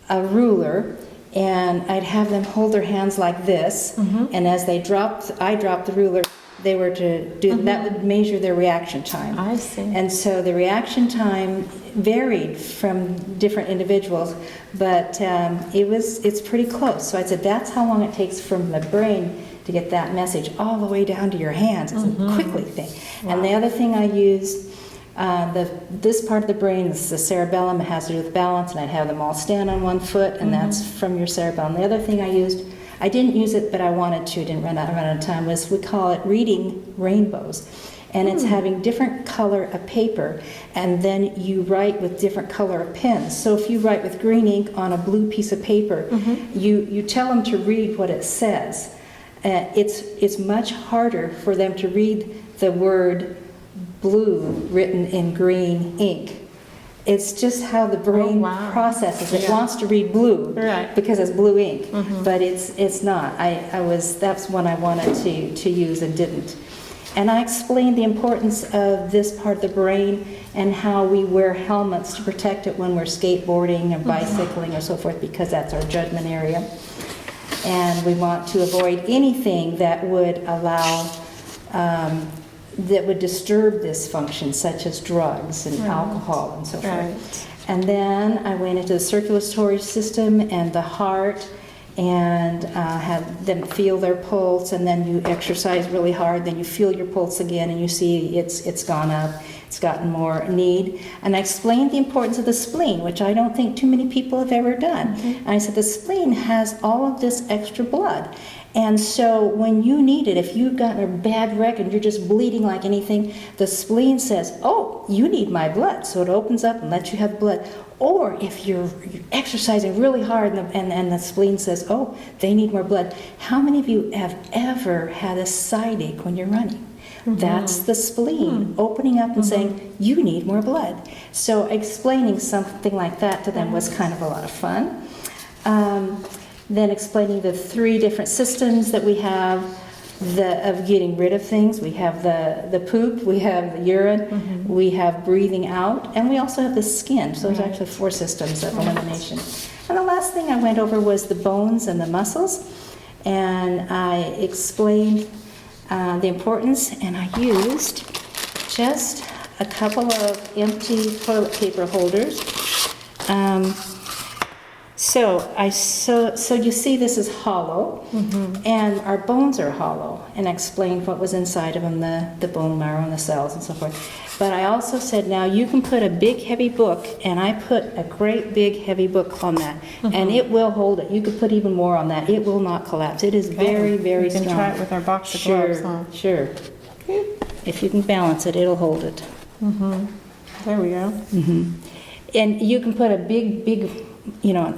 a ruler, and I'd have them hold their hands like this, and as I dropped the ruler, they were to do that would measure their reaction time. I see. And so the reaction time varied from different individuals, but it's pretty close. So I said that's how long it takes from the brain to get that message all the way down to your hands. It's a quickly thing. Wow. And the other thing I used, this part of the brain is the cerebellum. It has to do with balance, and I'd have them all stand on one foot, and that's from your cerebellum. The other thing I used, I didn't use it, but I wanted to, didn't run out of time, was we call it reading rainbows. And it's having different color of paper, and then you write with different color of pens. So if you write with green ink on a blue piece of paper, you tell them to read what it says. It's much harder for them to read the word blue written in green ink. It's just how the brain processes. It wants to read blue because it's blue ink, but it's not. That's one I wanted to use and didn't. And I explained the importance of this part of the brain and how we wear helmets to protect it when we're skateboarding or bicycling or so forth, because that's our judgment area. And we want to avoid anything that would allow, that would disturb this function, such as drugs and alcohol and so forth. And then I went into the circulatory system and the heart, and have them feel their pulse, and then you exercise really hard, then you feel your pulse again, and you see it's gone up. it's gotten more need. And I explained the importance of the spleen, which I don't think too many people have ever done. And I said the spleen has all of this extra blood. And so when you need it, if you've gotten a bad wreck and you're just bleeding like anything, the spleen says, oh, you need my blood. So it opens up and lets you have blood. Or if you're exercising really hard and the spleen says, oh, they need more blood. How many of you have ever had a side ache when you're running? That's the spleen opening up and saying, you need more blood. So explaining something like that to them was kind of a lot of fun. Then explaining the 3 different systems that we have of getting rid of things. We have the poop, we have the urine, we have breathing out, and we also have the skin. So there's actually 4 systems of elimination. And the last thing I went over was the bones and the muscles. And I explained the importance, and I used just a couple of empty toilet paper holders. So you see this is hollow, and our bones are hollow, and I explained what was inside of them, the bone marrow and the cells and so forth. But I also said, now you can put a big heavy book, and I put a great big heavy book on that, and it will hold it. You could put even more on that. It will not collapse. It is very, very strong. We can try it with our box of gloves, huh? Sure. If you can balance it, it'll hold it. There we go. And you can put a big,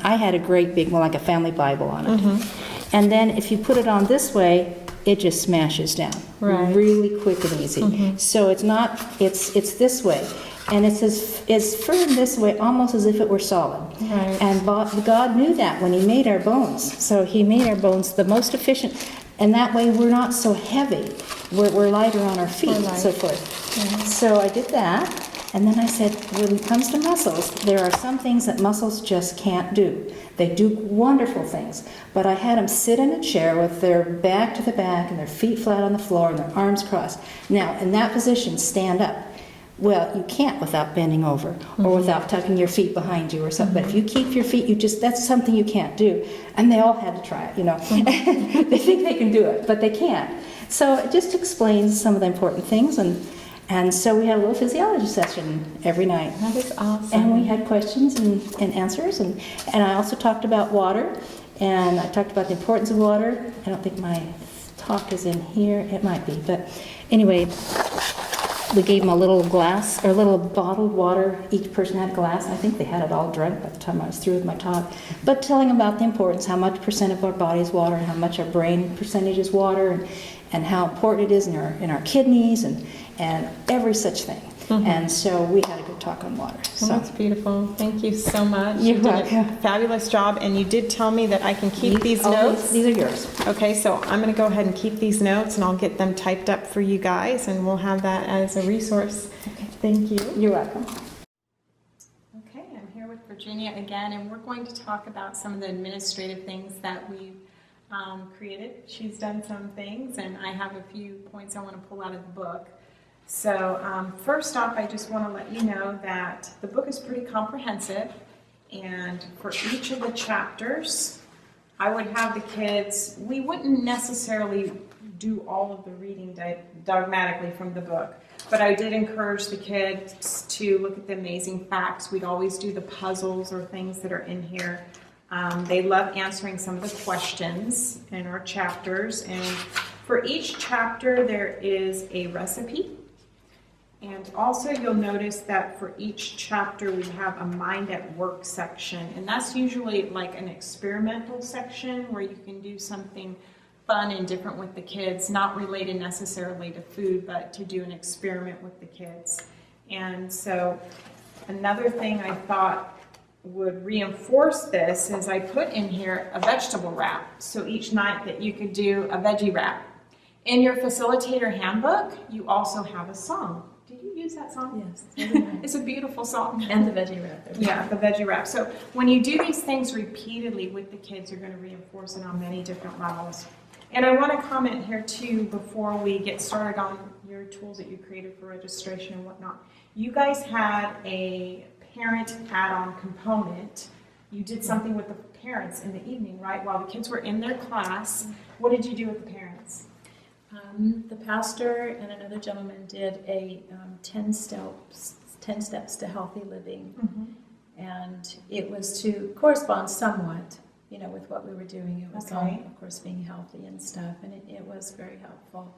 I had a great big one, like a family Bible on it. And then if you put it on this way, it just smashes down really quick and easy. So it's this way. And it's as firm this way, almost as if it were solid. And God knew that when He made our bones. So He made our bones the most efficient. And that way we're not so heavy. We're lighter on our feet and so forth. So I did that. And then I said, when it comes to muscles, there are some things that muscles just can't do. They do wonderful things. But I had them sit in a chair with their back to the back and their feet flat on the floor and their arms crossed. Now, in that position, stand up. Well, you can't without bending over or without tucking your feet behind you or something. But if you keep your feet, that's something you can't do. And they all had to try it, They think they can do it, but they can't. So it just explains some of the important things. And so we had a little physiology session every night. That is awesome. And we had questions and answers. And I also talked about water. And I talked about the importance of water. I don't think my talk is in here. It might be. But anyway, we gave them a little glass, or a little bottled water. Each person had a glass. I think they had it all drunk by the time I was through with my talk. But telling them about the importance, how much percent of our body is water, and how much our brain percentage is water, and how important it is in our kidneys, and every such thing. And so we had a good talk on water. So Well, that's beautiful. Thank you so much. You're You did welcome. a fabulous job, and you did tell me that I can keep these notes. These are yours. Okay, so I'm going to go ahead and keep these notes, and I'll get them typed up for you guys, and we'll have that as a resource. Okay. Thank you. You're welcome. Okay, I'm here with Virginia again, and we're going to talk about some of the administrative things that we've created. She's done some things, and I have a few points I want to pull out of the book. So first off, I just want to let you know that the book is pretty comprehensive, and for each of the chapters, I would have the kids, we wouldn't necessarily do all of the reading dogmatically from the book, but I did encourage the kids to look at the amazing facts. We'd always do the puzzles or things that are in here. They love answering some of the questions in our chapters, and for each chapter there is a recipe. And also you'll notice that for each chapter we have a Mind at Work section, and that's usually like an experimental section where you can do something fun and different with the kids, not related necessarily to food, but to do an experiment with the kids. And so another thing I thought would reinforce this is I put in here a vegetable wrap, so each night that you could do a veggie wrap. In your Facilitator handbook, you also have a song. Did you use that song? Yes. It's a beautiful song. And the veggie wrap. Yeah, the veggie wrap. So when you do these things repeatedly with the kids, you're going to reinforce it on many different levels. And I want to comment here too before we get started on your tools that you created for registration and whatnot. You guys had a parent add-on component. You did something with the parents in the evening, right? While the kids were in their class, what did you do with the parents? The pastor and another gentleman did a 10 steps to healthy living, and it was to correspond somewhat, with what we were doing. It was on, of course, being healthy and stuff, and it was very helpful.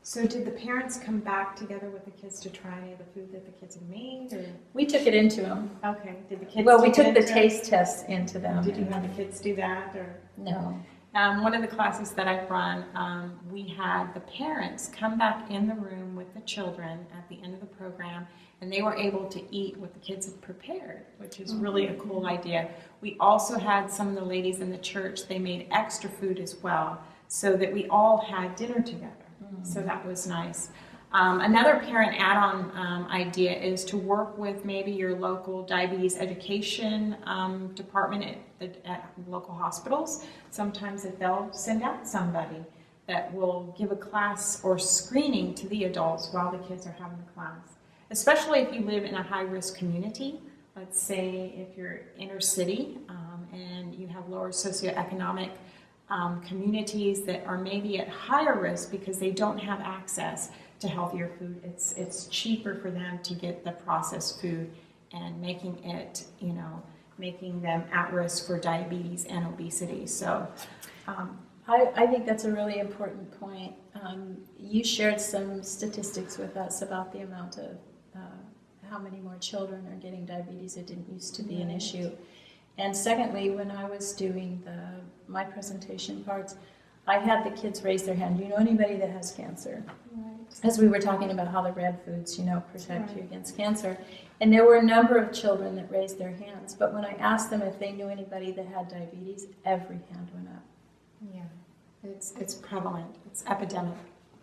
So did the parents come back together with the kids to try any of the food that the kids had made? Or? We took it into them. Okay. Did the kids? Well, we took the taste test into them. Did you have the kids do that, or no? One of the classes that I've run, we had the parents come back in the room with the children at the end of the program, and they were able to eat what the kids had prepared, which is really a cool idea. We also had some of the ladies in the church, they made extra food as well, so that we all had dinner together. So that was nice. Another parent add-on idea is to work with maybe your local diabetes education department at local hospitals. Sometimes that they'll send out somebody that will give a class or screening to the adults while the kids are having the class. Especially if you live in a high-risk community. Let's say if you're inner city and you have lower socioeconomic communities that are maybe at higher risk because they don't have access to healthier food. It's cheaper for them to get the processed food and making them at risk for diabetes and obesity. So I think that's a really important point. You shared some statistics with us about the amount of how many more children are getting diabetes. It didn't used to be an issue. And secondly, when I was doing my presentation parts, I had the kids raise their hand. Do you know anybody that has cancer? Right. As we were talking about how the red foods, protect you against cancer. And there were a number of children that raised their hands. But when I asked them if they knew anybody that had diabetes, every hand went up. Yeah, it's prevalent. It's epidemic,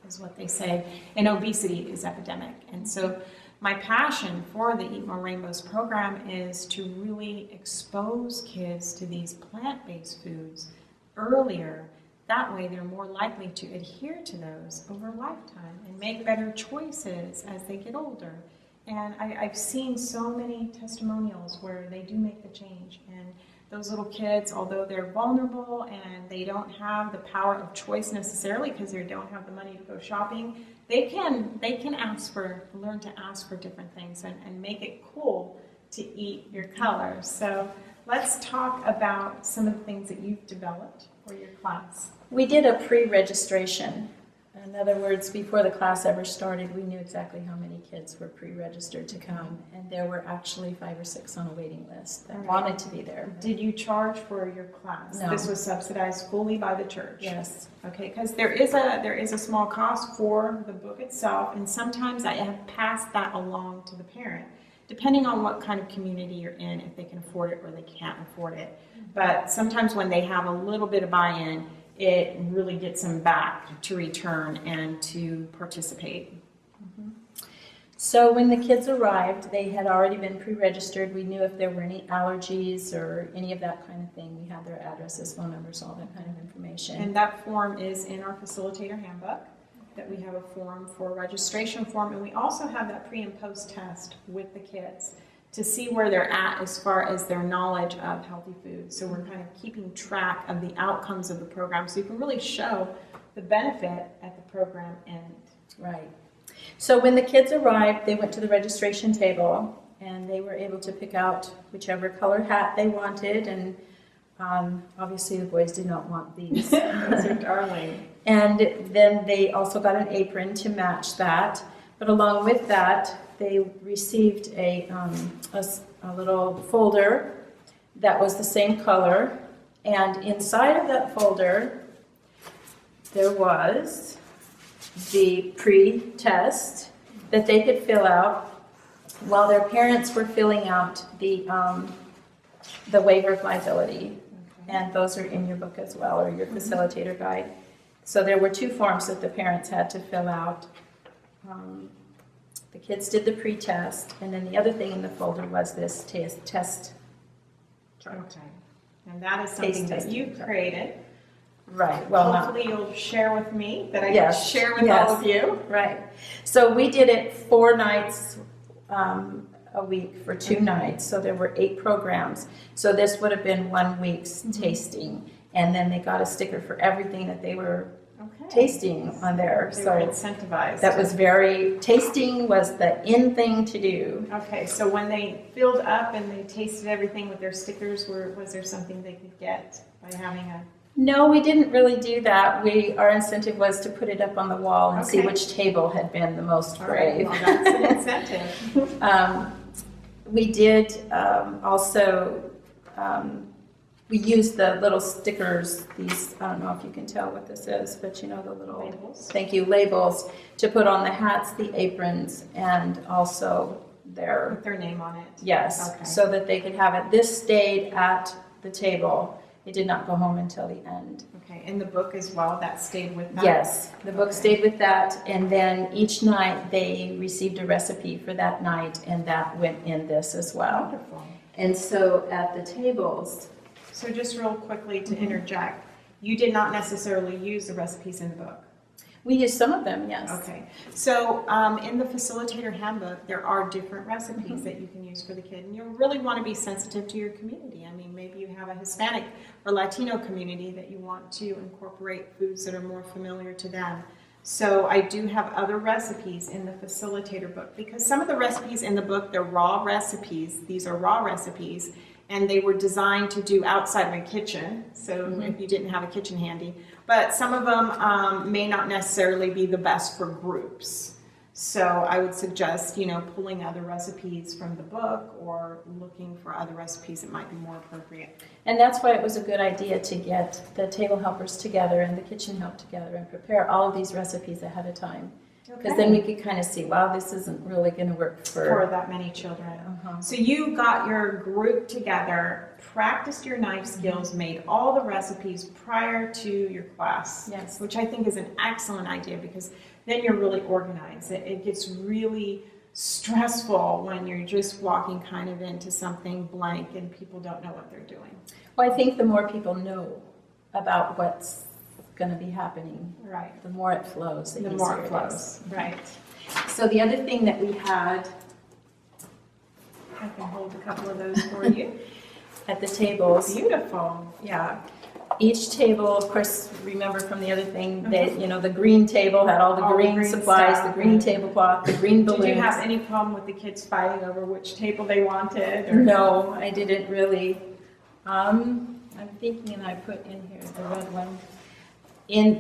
is what they say. And obesity is epidemic. And so my passion for the Eat More Rainbows program is to really expose kids to these plant-based foods earlier. That way they're more likely to adhere to those over a lifetime and make better choices as they get older. And I've seen so many testimonials where they do make the change. And those little kids, although they're vulnerable and they don't have the power of choice necessarily because they don't have the money to go shopping, they can learn to ask for different things and make it cool to eat your colors. So let's talk about some of the things that you've developed for your class. We did a pre-registration. In other words, before the class ever started, we knew exactly how many kids were pre-registered to come, and there were actually 5 or 6 on a waiting list that wanted to be there. Did you charge for your class? No. This was subsidized fully by the church? Yes. Okay, because there is a small cost for the book itself, and sometimes I have passed that along to the parent, depending on what kind of community you're in, if they can afford it or they can't afford it. But sometimes when they have a little bit of buy-in, it really gets them back to return and to participate. So when the kids arrived, they had already been pre-registered. We knew if there were any allergies or any of that kind of thing. We had their addresses, phone numbers, all that kind of information. And that form is in our Facilitator handbook, that we have a form for registration form. And we also have that pre and post test with the kids to see where they're at as far as their knowledge of healthy food. So we're kind of keeping track of the outcomes of the program so you can really show the benefit at the program end. Right. So when the kids arrived, they went to the registration table and they were able to pick out whichever color hat they wanted. And obviously the boys did not want these. Those are darling. And then they also got an apron to match that. But along with that, they received a little folder that was the same color. And inside of that folder, there was the pre-test that they could fill out while their parents were filling out the waiver of liability. And those are in your book as well, or your facilitator guide. So there were 2 forms that the parents had to fill out. The kids did the pre-test, and then the other thing in the folder was this test. Okay. And that is something that you created. Right. Well, hopefully you'll share with me that I can share with all of you. Right. So we did it 4 nights a week for 2 nights. So there were 8 programs. So this would have been 1 week's tasting. And then they got a sticker for everything that they were Okay. tasting on there. They So were incentivized. that was tasting was the in thing to do. Okay, so when they filled up and they tasted everything with their stickers, was there something they could get by having a... No, we didn't really do that. Our incentive was to put it up on the wall and see Okay. which table had been the most All right, brave. well, that's an incentive. We did also, we used the little stickers, these, I don't know if you can tell what this is, but you know the little... Labels. Thank you, labels, to put on the hats, the aprons, and also their... With their name on it. Yes, Okay. so that they could have it. This stayed at the table. It did not go home until the end. Okay, and the book as well, that stayed with them? Yes, the book Okay. stayed with that, and then each night they received a recipe for that night, and that went in this as well. Wonderful. And so at the tables, So just real quickly to interject, you did not necessarily use the recipes in the book? we used some of them, yes. Okay, so in the Facilitator Handbook, there are different recipes that you can use for the kid, and you really want to be sensitive to your community. I mean, maybe you have a Hispanic or Latino community that you want to incorporate foods that are more familiar to them. So I do have other recipes in the Facilitator book, because some of the recipes in the book, they're raw recipes. These are raw recipes, and they were designed to do outside of a kitchen, so if you didn't have a kitchen handy. But some of them may not necessarily be the best for groups. So I would suggest, pulling other recipes from the book or looking for other recipes that might be more appropriate. And that's why it was a good idea to get the table helpers together and the kitchen help together and prepare all of these recipes ahead of time. Because then we could kind of see, wow, this isn't really going to work For that many children. So you got your group together, practiced your knife skills, made all the recipes prior to your class. Yes. Which I think is an excellent idea, because then you're really organized. It gets really stressful when you're just walking kind of into something blank and people don't know what they're doing. Well, I think the more people know about what's going to be happening, Right. the more it flows, the The easier more it is. flows. Right. So the other thing that we had I can hold a couple of those for you. at the tables, Beautiful. yeah, each table, of course, remember from the other thing that, the green table had all the All the green green supplies, stuff. the green tablecloth, the green balloons. Did you have any problem with the kids fighting over which table they wanted? Or? No, I didn't really. I'm thinking, and I put in here the red one.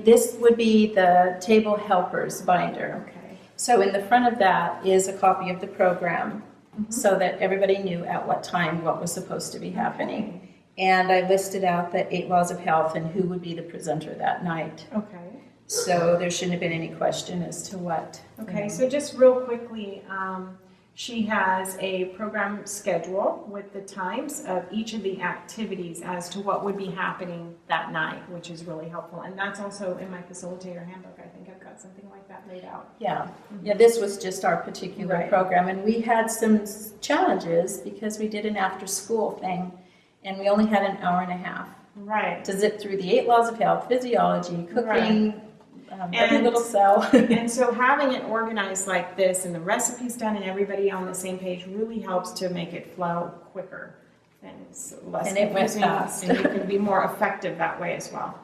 This would be the table helpers binder. Okay. So in the front of that is a copy of the program, so that everybody knew at what time what was supposed to be happening. And I listed out the 8 laws of health and who would be the presenter that night. Okay. So there shouldn't have been any question as to what. Okay, so just real quickly, she has a program schedule with the times of each of the activities as to what would be happening that night, which is really helpful. And that's also in my Facilitator Handbook. I think I've got something like that laid out. Yeah, this was just our particular Right. program, and we had some challenges because we did an after-school thing, and we only had an hour and a half Right. to zip through the 8 laws of health, physiology, cooking, every And- little cell. And so having it organized like this and the recipes done and everybody on the same page really helps to make it flow quicker and it's less And it went confusing, fast. and you can be more effective that way as well.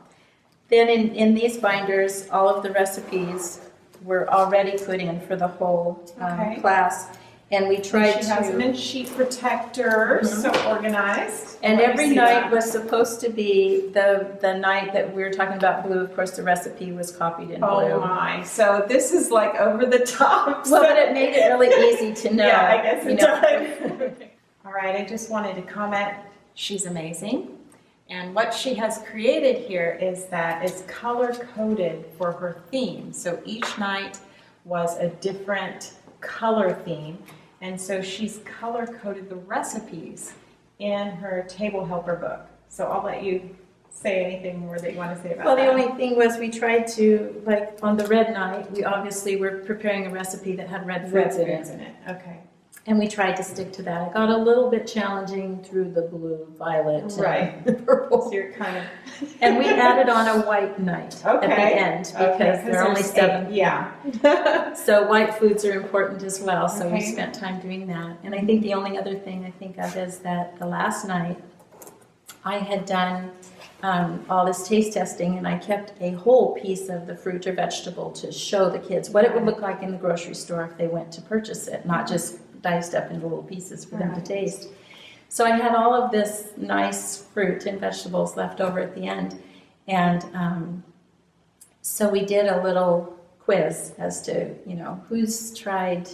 Then in these binders, all of the recipes were already put in for the whole Okay. class, and we tried She has them to. in sheet protectors, so organized. And Let me every see night that. was supposed to be the night that we were talking about blue. Of course, the recipe was copied in blue. Oh my, so this is like over the top. Well, but it made it really easy to know. Yeah, I guess you it know. does. All right, I just wanted to comment, she's amazing. And what she has created here is that it's color-coded for her theme. So each night was a different color theme. And so she's color-coded the recipes in her table helper book. So I'll let you say anything more that you want to say about Well, that. the only thing was we tried to, like, on the red night, we obviously were preparing a recipe that had red foods in it. Okay. And we tried to stick to that. It got a little bit challenging through the blue, violet, Right. and purple. So you're kind of... And we added on a white night at the Okay. end because there are only there's 7. 8, yeah. So white foods are important as well, so we Okay. spent time doing that. And I think the only other thing I think of is that the last night I had done all this taste testing, and I kept a whole piece of the fruit or vegetable to show the kids what it would look like in the grocery store if they went to purchase it, not just diced up into little pieces for them to taste. So I had all of this nice fruit and vegetables left over at the end, and so we did a little quiz as to, who's tried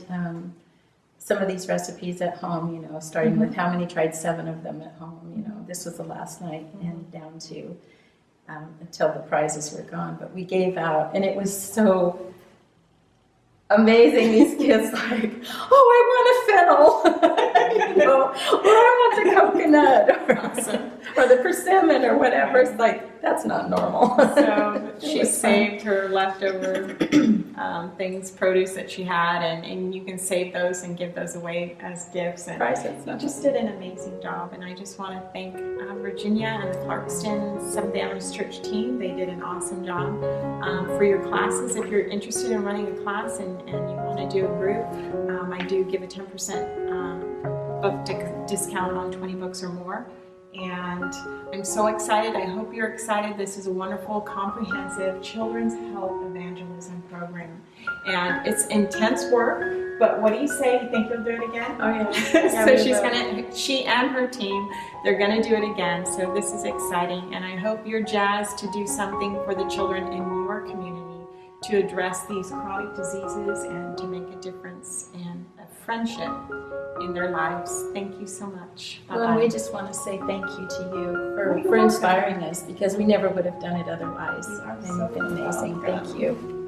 some of these recipes at home, starting with how many tried 7 of them at home. This was the last night, and down to until the prizes were gone. But we gave out, and it was so amazing. These kids like, oh, I want a fennel, or I want the coconut, or the persimmon, or whatever. It's like, that's not normal. So she saved her leftover produce that she had, and you can save those and give those away as gifts. And you just did an amazing job, and I just want to thank Virginia and the Clarkston Seventh-day Adventist Church team. They did an awesome job for your classes. If you're interested in running a class and you want to do a group, I do give a 10% book discount on 20 books or more. And I'm so excited. I hope you're excited. This is a wonderful, comprehensive children's health evangelism program. And it's intense work, but what do you say? You think you'll do it again? Oh, yeah. So she and her team, they're gonna do it again. So this is exciting. And I hope you're jazzed to do something for the children in your community to address these chronic diseases and to make a difference and a friendship in their lives. Thank you so much. Bye-bye. Well, we just want to say thank you to you for inspiring us, because we never would have done it otherwise. You are And so you've been amazing. welcome. Thank you.